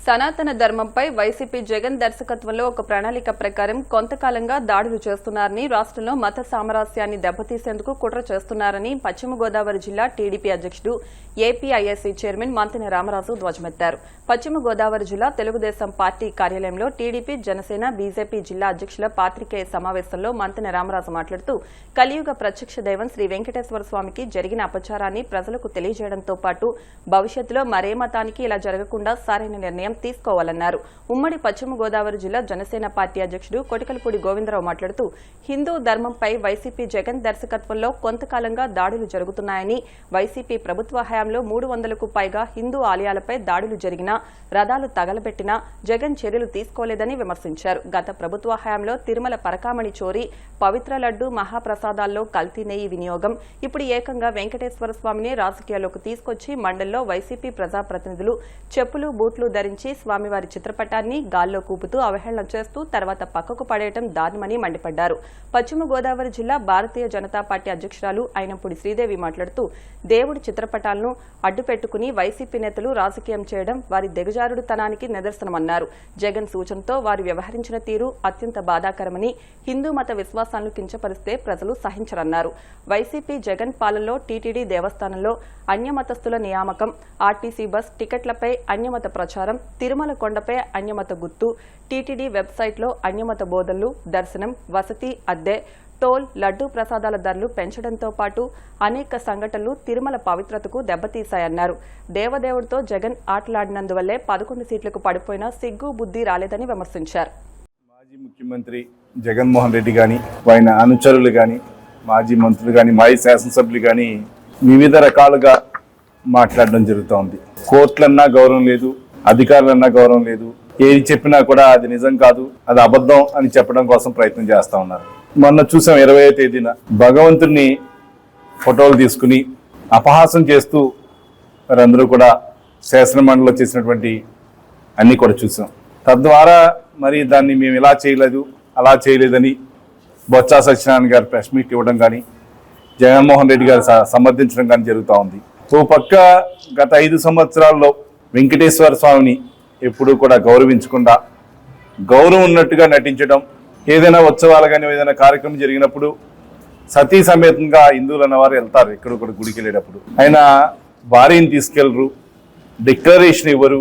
సనాతన ధర్మంపై వైసీపీ జగన్ దర్శకత్వంలో ఒక ప్రణాళిక ప్రకారం కొంతకాలంగా దాడులు చేస్తున్నారని, రాష్ట్రంలో మత సామరస్యాన్ని దెబ్బతీసేందుకు కుట్ర చేస్తున్నారని పశ్చిమ గోదావరి జిల్లా టీడీపీ అధ్యక్షుడు, ఏపీఐఎస్సీ చైర్మన్ మంతెన రామరాజు ధ్వజమెత్తారు. పశ్చిమ గోదావరి జిల్లా తెలుగుదేశం పార్టీ కార్యాలయంలో టీడీపీ, జనసేన, బీజేపీ జిల్లా అధ్యక్షుల పాత్రికేయ సమావేశంలో మంతెన రామరాజు మాట్లాడుతూ, కలియుగ ప్రత్యక్ష దైవం శ్రీ వెంకటేశ్వర స్వామికి జరిగిన అపచారాన్ని ప్రజలకు తెలియజేయడంతో పాటు భవిష్యత్తులో మరే మతానికి ఇలా జరగకుండా సరైన నిర్ణయం తీసుకోవాలన్నారు. ఉమ్మడి పశ్చిమ గోదావరి జిల్లా జనసేన పార్టీ అధ్యక్షుడు కొటికలపూడి గోవిందరావు మాట్లాడుతూ, హిందూ ధర్మంపై వైసీపీ జగన్ దర్శకత్వంలో కొంతకాలంగా దాడులు జరుగుతున్నాయని, వైసీపీ ప్రభుత్వ హయాంలో 300కు పైగా హిందూ ఆలయాలపై దాడులు జరిగినా, రథాలు తగలబెట్టినా జగన్ చర్యలు తీసుకోలేదని విమర్శించారు. గత ప్రభుత్వ హయాంలో తిరుమల పరకామణి చోరీ, పవిత్ర లడ్డు మహాప్రసాదాల్లో కల్తీ నెయ్యి వినియోగం, ఇప్పుడు ఏకంగా వెంకటేశ్వర స్వామిని రాజకీయాల్లోకి తీసుకొచ్చి మండలిలో వైసీపీ ప్రజాప్రతినిధులు చెప్పులు, బూట్లు ధరించి స్వామివారి చిత్రపటాన్ని గాల్లో కూపుతూ అవహేళన చేస్తూ తర్వాత పక్కకు పడేయడం దారుణమని మండిపడ్డారు. పశ్చిమ గోదావరి జిల్లా భారతీయ జనతా పార్టీ అధ్యక్షురాలు అయినపుడి శ్రీదేవి మాట్లాడుతూ, దేవుడి చిత్రపటాలను అడ్డుపెట్టుకుని వైసీపీ నేతలు రాజకీయం చేయడం వారి దిగజారుడుతనానికి నిదర్శనమన్నారు. జగన్ సూచనతో వారు వ్యవహరించిన తీరు అత్యంత బాధాకరమని, హిందూ మత విశ్వాసాలను కించపరిస్తే ప్రజలు సహించరన్నారు. వైసీపీ జగన్ పాలనలో టీటీడీ దేవస్థానంలో అన్యమతస్థుల నియామకం, ఆర్టీసీ బస్ టికెట్లపై అన్యమత ప్రచారం, తిరుమల కొండపై అన్యమత గుర్తు, టీటీడీ వెబ్సైట్లో అన్యమత బోధనలు, దర్శనం, వసతి, అద్దె, టోల్, లడ్డూ ప్రసాదాల ధరలు పెంచడంతో పాటు అనేక సంఘటనలు తిరుమల పవిత్రతకు దెబ్బతీశాయన్నారు. దేవదేవుడితో జగన్ ఆటలాడినందువల్లే 11 సీట్లకు పడిపోయినా సిగ్గు బుద్ధి రాలేదని విమర్శించారు. మాజీ ముఖ్యమంత్రి జగన్మోహన్ రెడ్డి కానీ, ఆయన అనుచరులు కానీ, మాజీ మంత్రులు కానీ, మాజీ శాసనసభ్యులు కానీ వివిధ రకాలుగా మాట్లాడడం జరుగుతోంది. కోర్టులన్నా గౌరవం లేదు, అధికారులన్నా గౌరవం లేదు, ఏది చెప్పినా కూడా అది నిజం కాదు, అది అబద్ధం అని చెప్పడం కోసం ప్రయత్నం చేస్తా ఉన్నారు. మొన్న చూసాం 20వ తేదీన భగవంతుడిని ఫోటోలు తీసుకుని అపహాసం చేస్తూ వారందరూ కూడా శాసనమండలిలో చేసినటువంటి అన్ని కూడా చూసాం. తద్వారా మరి దాన్ని మేము ఇలా చేయలేదు, అలా చేయలేదని బొత్స సత్యనారాయణ గారు ప్రెస్ మీట్ ఇవ్వడం కానీ, జగన్మోహన్ రెడ్డి గారు సమర్థించడం కానీ జరుగుతూ ఉంది. ఓ పక్క గత 5 సంవత్సరాల్లో వెంకటేశ్వర స్వామిని ఎప్పుడూ కూడా గౌరవించకుండా, గౌరవం ఉన్నట్టుగా నటించడం, ఏదైనా ఉత్సవాలు కానీ ఏదైనా కార్యక్రమం జరిగినప్పుడు సతీ సమేతంగా హిందువులు అన్నవారు వెళ్తారు. ఎక్కడొక్కడ గుడికి వెళ్ళేటప్పుడు ఆయన భార్యని తీసుకెళ్లరు, డిక్లరేషన్ ఇవ్వరు,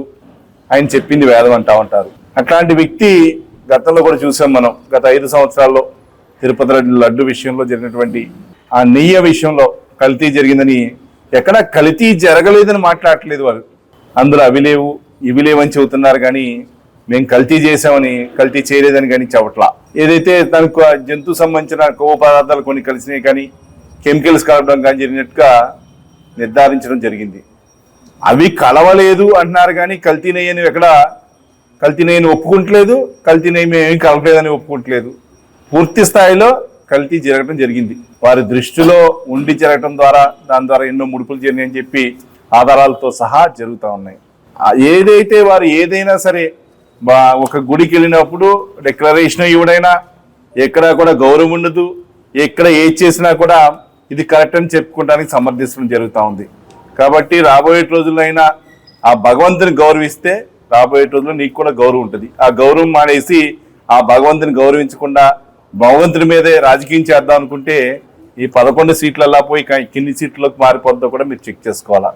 ఆయన చెప్పింది వేదం అంటా ఉంటారు. అట్లాంటి వ్యక్తి గతంలో కూడా చూసాం మనం. గత 5 సంవత్సరాల్లో తిరుపతి లడ్డు విషయంలో జరిగినటువంటి ఆ నెయ్యి విషయంలో కల్తీ జరిగిందని, ఎక్కడా కల్తీ జరగలేదని మాట్లాడట్లేదు వారు. అందులో అవి లేవు, ఇవి లేవని చెబుతున్నారు కానీ మేము కల్తీ చేసామని, కల్తీ చేయలేదని కానీ చెప్పట్లా. ఏదైతే తనకు జంతు సంబంధించిన కొవ్వు పదార్థాలు కొన్ని కలిసినాయి కానీ, కెమికల్స్ కలవడం కానీ జరిగినట్టుగా నిర్ధారించడం జరిగింది. అవి కలవలేదు అంటున్నారు కానీ కల్తీ నెయ్యని ఎక్కడ కల్తీ నెయ్యని ఒప్పుకుంటలేదు, కల్తీ నెయ్యి మేమేం కలవలేదని ఒప్పుకుంటలేదు. పూర్తి స్థాయిలో కల్తీ జరగడం జరిగింది. వారి దృష్టిలో ఉండి జరగడం ద్వారా దాని ద్వారా ఎన్నో ముడుపులు జరిగాయని చెప్పి ఆధారాలతో సహా జరుగుతూ ఉన్నాయి. ఏదైతే వారు ఏదైనా సరే ఒక గుడికి వెళ్ళినప్పుడు డిక్లరేషన్ ఇవ్వడైనా, ఎక్కడా కూడా గౌరవం ఉండదు, ఎక్కడ ఏది చేసినా కూడా ఇది కరెక్ట్ అని చెప్పుకోవడానికి సమర్థించడం జరుగుతూ ఉంది. కాబట్టి రాబోయే రోజుల్లో అయినా ఆ భగవంతుని గౌరవిస్తే రాబోయే రోజుల్లో నీకు కూడా గౌరవం ఉంటుంది. ఆ గౌరవం మానేసి ఆ భగవంతుని గౌరవించకుండా భగవంతుని మీదే రాజకీయం చేద్దాం అనుకుంటే ఈ 11 సీట్లలా పోయి కిన్ని సీట్లకు మారిపోద్దో కూడా మీరు చెక్ చేసుకోవాలా.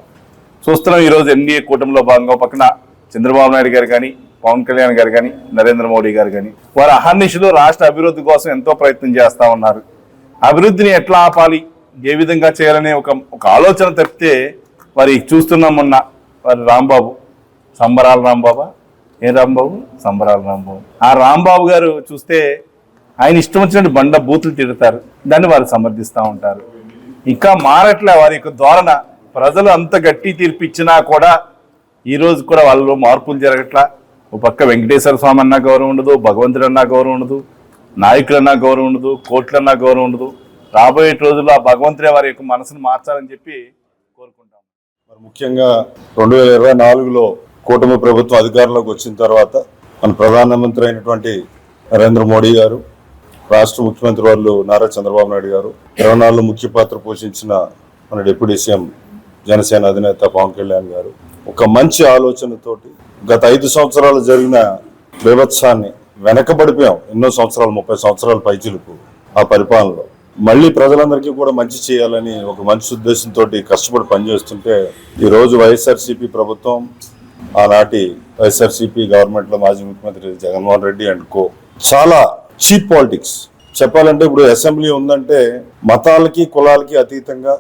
చూస్తున్నాం ఈరోజు ఎన్డీఏ కూటమిలో భాగంగా పక్కన చంద్రబాబు నాయుడు గారు కానీ, పవన్ కళ్యాణ్ గారు కానీ, నరేంద్ర మోడీ గారు కానీ వారు అహర్నిశలో రాష్ట్ర అభివృద్ధి కోసం ఎంతో ప్రయత్నం చేస్తూ ఉన్నారు. అభివృద్ధిని ఎట్లా ఆపాలి, ఏ విధంగా చేయాలనే ఒక ఆలోచన తప్పితే వారి చూస్తున్నాం. మొన్న వారి రాంబాబు, సంబరాల రాంబాబా, ఏ రాంబాబు, సంబరాల రాంబాబు, ఆ రాంబాబు గారు చూస్తే ఆయన ఇష్టం వచ్చినట్టు బండ బూతులు తిడతారు, దాన్ని వారు సమర్థిస్తూ ఉంటారు. ఇంకా మారట్లే వారి యొక్క ధోరణ. ప్రజలు అంత గట్టి తీర్పు ఇచ్చినా కూడా ఈరోజు కూడా వాళ్ళలో మార్పులు జరగట్లా. ఓ పక్క వెంకటేశ్వర స్వామి అన్నా గౌరవం ఉండదు, భగవంతుడు అన్నా గౌరవం ఉండదు, నాయకులన్నా గౌరవం ఉండదు, కోట్లన్నా గౌరవం ఉండదు. రాబోయే రోజుల్లో ఆ భగవంతుడే వారి యొక్క మనసును మార్చాలని చెప్పి కోరుకుంటాం. మరి ముఖ్యంగా 2024లో కూటమి ప్రభుత్వం అధికారంలోకి వచ్చిన తర్వాత మన ప్రధానమంత్రి అయినటువంటి నరేంద్ర మోడీ గారు, రాష్ట్ర ముఖ్యమంత్రి వాళ్ళు నారా చంద్రబాబు నాయుడు గారు, 24లో ముఖ్య పాత్ర పోషించిన మన డిప్యూటీ సీఎం జనసేన అధినేత పవన్ కళ్యాణ్ గారు, ఒక మంచి ఆలోచనతోటి గత 5 సంవత్సరాలు జరిగిన బీభత్సాన్ని వెనకబడిపోయాం. ఎన్నో సంవత్సరాలు, 30 సంవత్సరాల పైచిలుకు ఆ పరిపాలనలో మళ్ళీ ప్రజలందరికీ కూడా మంచి చేయాలని ఒక మంచి ఉద్దేశంతో కష్టపడి పనిచేస్తుంటే ఈరోజు వైఎస్ఆర్సీపీ ప్రభుత్వం, ఆనాటి వైఎస్ఆర్సీపీ గవర్నమెంట్లో మాజీ ముఖ్యమంత్రి జగన్మోహన్ రెడ్డి అండ్ కో చాలా చీప్ పాలిటిక్స్. చెప్పాలంటే ఇప్పుడు అసెంబ్లీ ఉందంటే మతాలకి కులాలకి అతీతంగా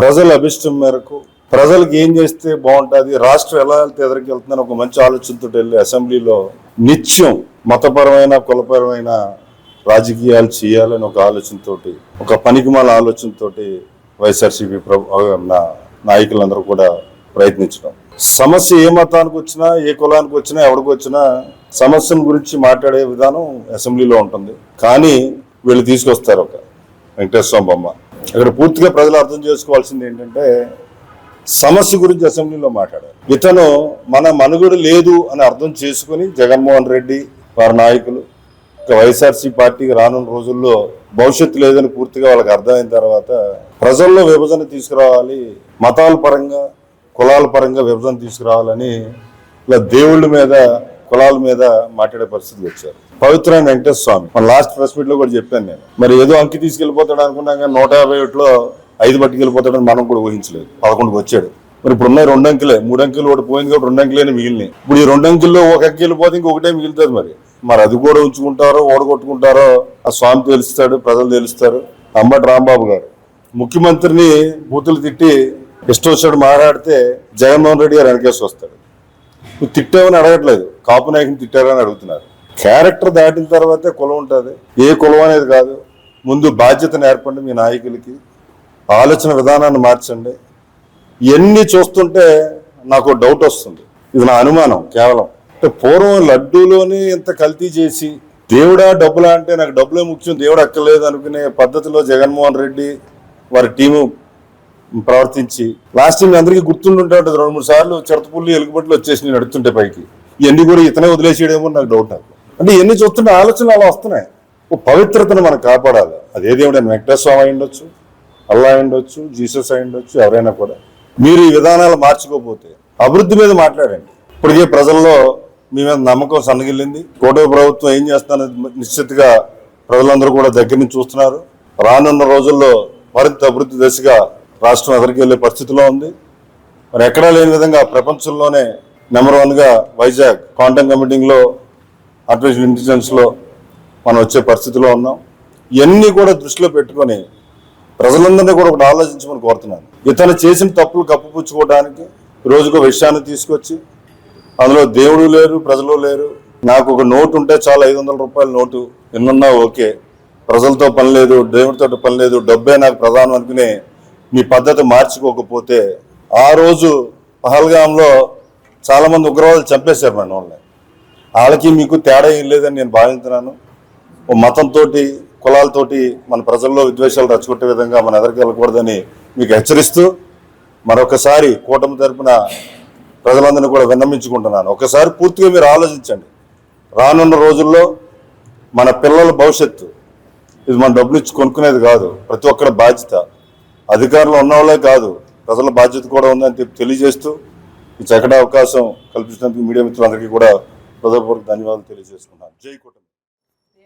ప్రజల అభిష్టం మేరకు ప్రజలకు ఏం చేస్తే బాగుంటుంది, రాష్ట్రం ఎలా వెళ్తే ఎదురుకి వెళ్తుందని ఒక మంచి ఆలోచనతో వెళ్ళి అసెంబ్లీలో నిత్యం మతపరమైన కులపరమైన రాజకీయాలు చేయాలని ఒక ఆలోచనతోటి, ఒక పనికిమాల ఆలోచనతోటి వైఎస్ఆర్సీపీ నాయకులందరూ కూడా ప్రయత్నించడం. సమస్య ఏ మతానికి వచ్చినా, ఏ కులానికి వచ్చినా, ఎవరికి వచ్చినా సమస్యల గురించి మాట్లాడే విధానం అసెంబ్లీలో ఉంటుంది. కానీ వీళ్ళు తీసుకొస్తారు ఒక వెంకటేశ్వర స్వామి బొమ్మ. ఇక్కడ పూర్తిగా ప్రజలు అర్థం చేసుకోవాల్సింది ఏంటంటే సమస్య గురించి అసెంబ్లీలో మాట్లాడారు. ఇతను మన మనుగడ లేదు అని అర్థం చేసుకుని జగన్మోహన్ రెడ్డి వారి నాయకులు వైఎస్ఆర్సీ పార్టీకి రానున్న రోజుల్లో భవిష్యత్తు లేదని పూర్తిగా వాళ్ళకి అర్థమైన తర్వాత ప్రజల్లో విభజన తీసుకురావాలి, మతాల పరంగా కులాల పరంగా విభజన తీసుకురావాలని ఇలా దేవుళ్ళ మీద కులాల మీద మాట్లాడే పరిస్థితికి వచ్చారు. పవిత్రమైన వెంకటేశ్వర స్వామి మన లాస్ట్ ప్రెస్ మీట్ లో కూడా చెప్పాను నేను. మరి ఏదో అంకి తీసుకెళ్లిపోతాడు అనుకున్నాం కానీ 151లో 5 పట్టుకెళ్ళిపోతాడని మనం కూడా ఊహించలేదు. 11కి వచ్చాడు. మరి ఇప్పుడు ఉన్నాయి 2 అంకెలే, 3 అంకెలు ఒకటి పోయింది కాబట్టి 2 అంకెలే మిగిలినాయి. ఇప్పుడు ఈ 2 అంకెల్లో 1 అంకె వెళ్ళిపోతే ఇంకొకటే మిగులుతుంది. మరి అది కూడా ఉంచుకుంటారో ఓడగొట్టుకుంటారో ఆ స్వామి తెలుస్తాడు, ప్రజలు తెలుస్తారు. అంబటి రాంబాబు గారు ముఖ్యమంత్రిని బూతులు తిట్టి ఇష్టం వచ్చాడు మాట్లాడితే జగన్మోహన్ రెడ్డి గారు వెనకేసి వస్తాడు. నువ్వు తిట్టావని అడగట్లేదు, కాపు నాయకుని తిట్టారని అడుగుతున్నారు. క్యారెక్టర్ దాటిన తర్వాతే కులం ఉంటుంది. ఏ కులం అనేది కాదు. ముందు బాధ్యత నేర్పండి మీ నాయకులకి, ఆలోచన విధానాన్ని మార్చండి. ఇవన్నీ చూస్తుంటే నాకు డౌట్ వస్తుంది. ఇది నా అనుమానం కేవలం. పూర్వం లడ్డూలోని ఇంత కల్తీ చేసి దేవుడా డబ్బులా అంటే నాకు డబ్బులే ముఖ్యం, దేవుడు అక్కర్లేదు అనుకునే పద్ధతిలో జగన్మోహన్ రెడ్డి వారి టీము ప్రవర్తించి లాస్ట్ టైం అందరికీ గుర్తుంటుంటే 2-3 సార్లు చిరతపుల్లి ఎలుగుబట్లు వచ్చేసి నేను నడుస్తుంటే పైకి ఇవన్నీ కూడా ఇతనే వదిలేసేయడేమో నాకు డౌట్. నాకు అంటే ఇవన్నీ చూస్తుంటే ఆలోచనలు అలా వస్తున్నాయి. ఓ పవిత్రతను మనం కాపాడాలి. అదే దేవుడు వెంకటేశ్వర స్వామి అయి ఉండొచ్చు, అల్లా అయి ఉండొచ్చు, జీసస్ అయి ఉండొచ్చు, ఎవరైనా కూడా. మీరు ఈ విధానాలు మార్చుకోకపోతే అభివృద్ధి మీద మాట్లాడండి. ఇప్పటికే ప్రజల్లో మీ మీద నమ్మకం సన్నగిల్లింది. కూటమి ప్రభుత్వం ఏం చేస్తుందనేది నిశ్చితగా ప్రజలందరూ కూడా దగ్గర నుంచి చూస్తున్నారు. రానున్న రోజుల్లో మరింత అభివృద్ధి దిశగా రాష్ట్రం ఎదురుకు వెళ్లే పరిస్థితిలో ఉంది. మరి ఎక్కడా లేని విధంగా ప్రపంచంలోనే నెంబర్ 1గా వైజాగ్ క్వాంటమ్ కంప్యూటింగ్లో ఆర్టిఫిషియల్ ఇంటెలిజెన్స్లో మనం వచ్చే పరిస్థితిలో ఉన్నాం. ఇవన్నీ కూడా దృష్టిలో పెట్టుకొని ప్రజలందరినీ కూడా ఒకటి ఆలోచించమని కోరుతున్నాను. ఇతను చేసిన తప్పులు కప్పుపుచ్చుకోవడానికి రోజుకో విషయాన్ని తీసుకొచ్చి అందులో దేవుడు లేరు, ప్రజలు లేరు. నాకు ఒక నోటు ఉంటే చాలా 500 రూపాయల నోటు ఎన్నున్నా ఓకే, ప్రజలతో పని లేదు, దేవుడితో పని లేదు, డబ్బే నాకు ప్రధానం అనుకునే మీ పద్ధతి మార్చుకోకపోతే ఆ రోజు పహల్గాంలో చాలా మంది ఉగ్రవాదులు చంపేశారు మన వాళ్ళని. వాళ్ళకి మీకు తేడా ఏం లేదని నేను భావిస్తున్నాను. ఓ మతంతో కులాలతోటి మన ప్రజల్లో విద్వేషాలు రచ్చగొట్టే విధంగా మన ఎదురుకు వెళ్ళకూడదని మీకు హెచ్చరిస్తూ మరొకసారి కూటమి తరపున ప్రజలందరినీ కూడా విన్నమించుకుంటున్నాను. ఒకసారి పూర్తిగా మీరు ఆలోచించండి. రానున్న రోజుల్లో మన పిల్లల భవిష్యత్తు ఇది మన డబ్బులు ఇచ్చి కొనుక్కునేది కాదు. ప్రతి ఒక్కరి బాధ్యత. అధికారంలో ఉన్నవాళ్ళే కాదు, ప్రజల బాధ్యత కూడా ఉందని తెలియజేస్తూ ఈ చక్కటి అవకాశం కల్పించినందుకు మీడియా మిత్రులందరికీ కూడా హృదయపూర్వక ధన్యవాదాలు తెలియజేసుకుంటున్నాను. జై కూటమి.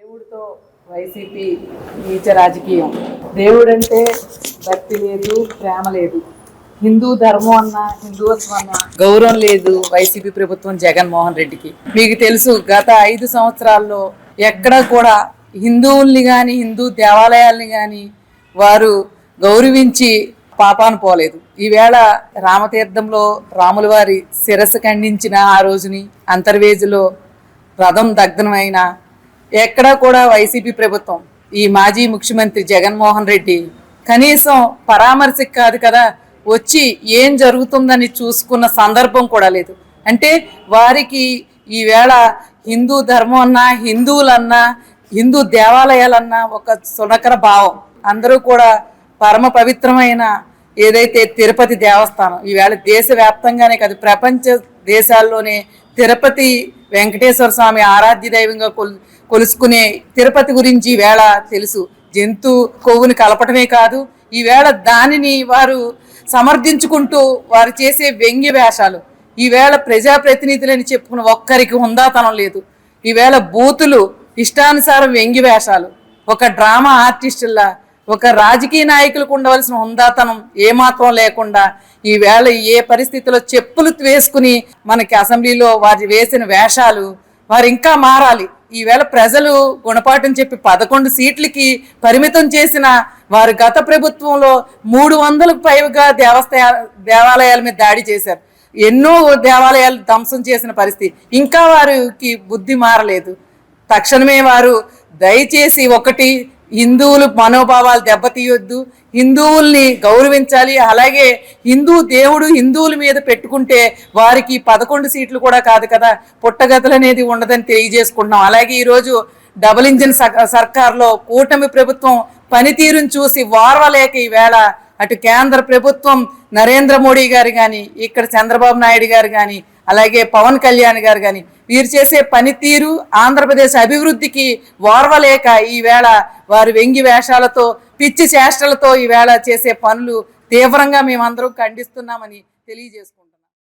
దేవుడితో వైసీపీ నీచ రాజకీయం. దేవుడు అంటే భక్తి లేదు, ప్రేమ లేదు. హిందూ ధర్మం అన్నా, హిందూత్వం అన్నా గౌరవం లేదు వైసీపీ ప్రభుత్వం జగన్మోహన్ రెడ్డికి. మీకు తెలుసు, గత 5 సంవత్సరాల్లో ఎక్కడా కూడా హిందువుల్ని కానీ హిందూ దేవాలయాల్ని కానీ వారు గౌరవించి పాపాను పోలేదు. ఈవేళ రామతీర్థంలో రాముల వారి శిరస్సు ఖండించిన ఆ రోజుని, అంతర్వేదిలో రథం దగ్ధమైన ఎక్కడా కూడా వైసీపీ ప్రభుత్వం, ఈ మాజీ ముఖ్యమంత్రి జగన్మోహన్ రెడ్డి కనీసం పరామర్శకు కాదు కదా వచ్చి ఏం జరుగుతుందని చూసుకున్న సందర్భం కూడా లేదు. అంటే వారికి ఈవేళ హిందూ ధర్మం అన్నా, హిందువులన్నా, హిందూ దేవాలయాలన్నా ఒక సునకర భావం. అందరూ కూడా పరమ పవిత్రమైన ఏదైతే తిరుపతి దేవస్థానం ఈవేళ దేశవ్యాప్తంగానే కాదు ప్రపంచ దేశాల్లోనే తిరుపతి వెంకటేశ్వర స్వామి ఆరాధ్య దైవంగా కొలుసుకునే తిరుపతి గురించి ఈవేళ తెలుసు. జంతు కొవ్వుని కలపటమే కాదు, ఈవేళ దానిని వారు సమర్థించుకుంటూ వారు చేసే వ్యంగ్య వేషాలు ఈవేళ ప్రజాప్రతినిధులని చెప్పుకున్న ఒక్కరికి హుందాతనం లేదు. ఈవేళ బూతులు, ఇష్టానుసారం వ్యంగ్య వేషాలు, ఒక డ్రామా ఆర్టిస్టుల్లా, ఒక రాజకీయ నాయకులకు ఉండవలసిన హుందాతనం ఏమాత్రం లేకుండా ఈవేళ ఏ పరిస్థితిలో చెప్పులు వేసుకుని మనకి అసెంబ్లీలో వారు వేసిన వేషాలు వారు ఇంకా మారాలి. ఈవేళ ప్రజలు గుణపాఠం చెప్పి 11 సీట్లకి పరిమితం చేసిన వారు గత ప్రభుత్వంలో 300కు పైగా దేవాలయాల మీద దాడి చేశారు. ఎన్నో దేవాలయాలు ధ్వంసం చేసిన పరిస్థితి. ఇంకా వారికి బుద్ధి మారలేదు. తక్షణమే వారు దయచేసి ఒకటి, హిందువుల మనోభావాలు దెబ్బతీయొద్దు, హిందువుల్ని గౌరవించాలి. అలాగే దేవుడు హిందువుల మీద పెట్టుకుంటే వారికి 11 సీట్లు కూడా కాదు కదా, పుట్టగతులు అనేది ఉండదని తెలియజేసుకుంటున్నాం. అలాగే ఈరోజు డబుల్ ఇంజిన్ సర్కార్లో కూటమి ప్రభుత్వం పనితీరును చూసి వార్వలేక ఈవేళ అటు కేంద్ర ప్రభుత్వం నరేంద్ర మోడీ గారు కానీ, ఇక్కడ చంద్రబాబు నాయుడు గారు కానీ, అలాగే పవన్ కళ్యాణ్ గారు కానీ వీరు చేసే పనితీరు ఆంధ్రప్రదేశ్ అభివృద్ధికి వార్వలేక ఈవేళ వారు వ్యంగ్య వేషాలతో, పిచ్చి చేష్టలతో ఈవేళ చేసే పనులు తీవ్రంగా మేమందరం ఖండిస్తున్నామని తెలియజేసుకుంటాం.